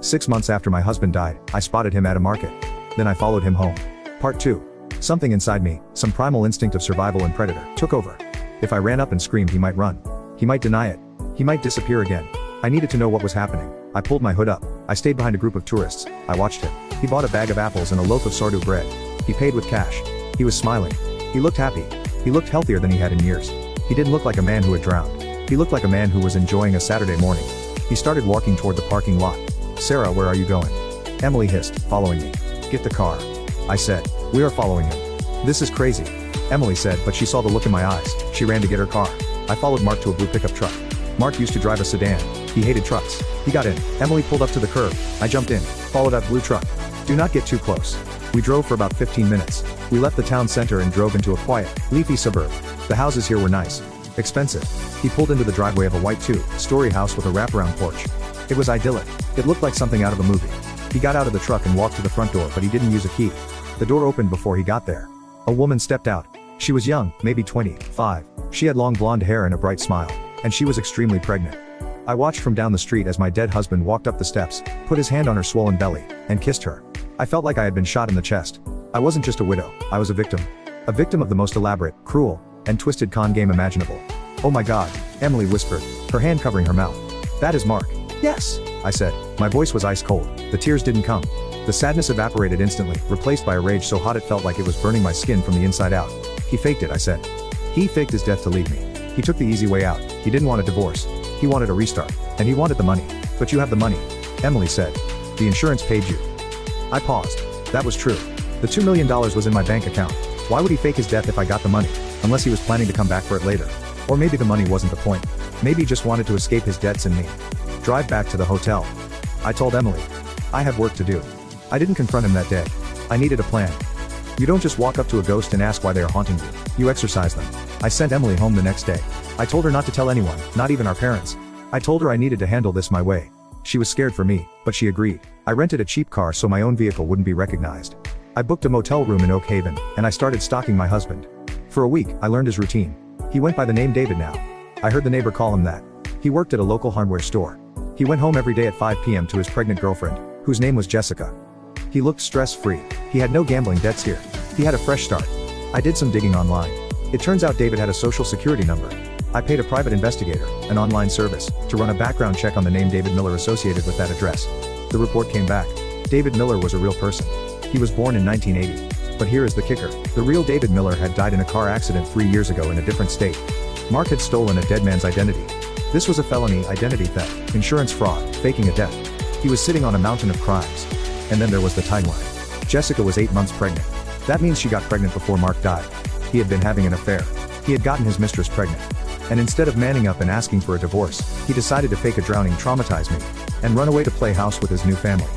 6 months after my husband died, I spotted him at a market. Then I followed him home. Part 2. Something inside me, some primal instinct of survival and predator, took over. If I ran up and screamed, he might run. He might deny it. He might disappear again. I needed to know what was happening. I pulled my hood up. I stayed behind a group of tourists. I watched him. He bought a bag of apples and a loaf of sourdough bread. He paid with cash. He was smiling. He looked happy. He looked healthier than he had in years. He didn't look like a man who had drowned. He looked like a man who was enjoying a Saturday morning. He started walking toward the parking lot. "Sarah, where are you going?" Emily hissed, following me. "Get the car." I said. "We are following him." "This is crazy," Emily said, but she saw the look in my eyes. She ran to get her car. I followed Mark to a blue pickup truck. Mark used to drive a sedan. He hated trucks. He got in. Emily pulled up to the curb. I jumped in. Follow that blue truck. Do not get too close. We drove for about 15 minutes. We left the town center and drove into a quiet, leafy suburb. The houses here were nice. Expensive. He pulled into the driveway of a white two-story house with a wraparound porch. It was idyllic. It looked like something out of a movie. He got out of the truck and walked to the front door, but he didn't use a key. The door opened before he got there. A woman stepped out. She was young, maybe 25. She had long blonde hair and a bright smile. And she was extremely pregnant. I watched from down the street as my dead husband walked up the steps, put his hand on her swollen belly, and kissed her. I felt like I had been shot in the chest. I wasn't just a widow, I was a victim. A victim of the most elaborate, cruel, and twisted con game imaginable. "Oh my God," Emily whispered, her hand covering her mouth. "That is Mark." "Yes," I said. My voice was ice cold. The tears didn't come. The sadness evaporated instantly, replaced by a rage so hot it felt like it was burning my skin from the inside out. "He faked it," I said. "He faked his death to leave me. He took the easy way out. He didn't want a divorce. He wanted a restart. And he wanted the money." "But you have the money," Emily said. "The insurance paid you." I paused. That was true. The $2 million was in my bank account. Why would he fake his death if I got the money? Unless he was planning to come back for it later. Or maybe the money wasn't the point. Maybe he just wanted to escape his debts and me. "Drive back to the hotel," I told Emily. "I have work to do." I didn't confront him that day. I needed a plan. You don't just walk up to a ghost and ask why they are haunting you. You exorcise them. I sent Emily home the next day. I told her not to tell anyone, not even our parents. I told her I needed to handle this my way. She was scared for me, but she agreed. I rented a cheap car so my own vehicle wouldn't be recognized. I booked a motel room in Oak Haven, and I started stalking my husband. For a week, I learned his routine. He went by the name David now. I heard the neighbor call him that. He worked at a local hardware store. He went home every day at 5 p.m. to his pregnant girlfriend, whose name was Jessica. He looked stress-free. He had no gambling debts here. He had a fresh start. I did some digging online. It turns out David had a social security number. I paid a private investigator, an online service, to run a background check on the name David Miller associated with that address. The report came back. David Miller was a real person. He was born in 1980. But here is the kicker. The real David Miller had died in a car accident 3 years ago in a different state. Mark had stolen a dead man's identity. This was a felony identity theft, insurance fraud, faking a death. He was sitting on a mountain of crimes. And then there was the timeline. Jessica was 8 months pregnant. That means she got pregnant before Mark died. He had been having an affair. He had gotten his mistress pregnant. And instead of manning up and asking for a divorce, he decided to fake a drowning, traumatize me, and run away to play house with his new family.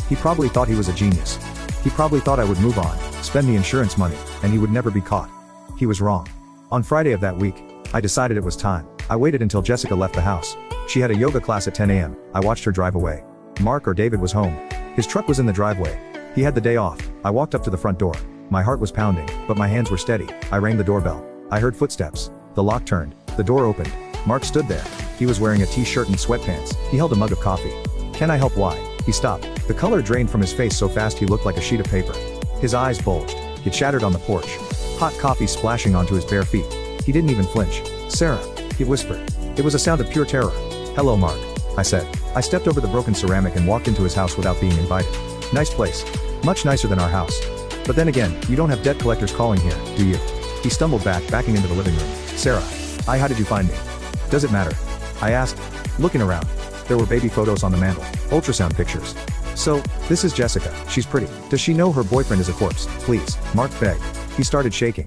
He probably thought he was a genius. He probably thought I would move on, spend the insurance money, and he would never be caught. He was wrong. On Friday of that week, I decided it was time. I waited until Jessica left the house. She had a yoga class at 10 a.m. I watched her drive away. Mark or David was home. His truck was in the driveway. He had the day off. I walked up to the front door. My heart was pounding, but my hands were steady. I rang the doorbell. I heard footsteps. The lock turned. The door opened. Mark stood there. He was wearing a t-shirt and sweatpants. He held a mug of coffee. "Can I help?" "Why?" He stopped. The color drained from his face so fast he looked like a sheet of paper. His eyes bulged. He chattered on the porch. Hot coffee splashing onto his bare feet. He didn't even flinch. "Sarah," he whispered. It was a sound of pure terror. "Hello, Mark," I said. I stepped over the broken ceramic and walked into his house without being invited. Nice place. Much nicer than our house. But then again, you don't have debt collectors calling here, do you? He stumbled backing into the living room. "Sarah. How did you find me?" "Does it matter?" I asked, looking around. There were baby photos on the mantle, ultrasound pictures. "So, this is Jessica. She's pretty. Does she know her boyfriend is a corpse?" "Please," Mark begged. He started shaking.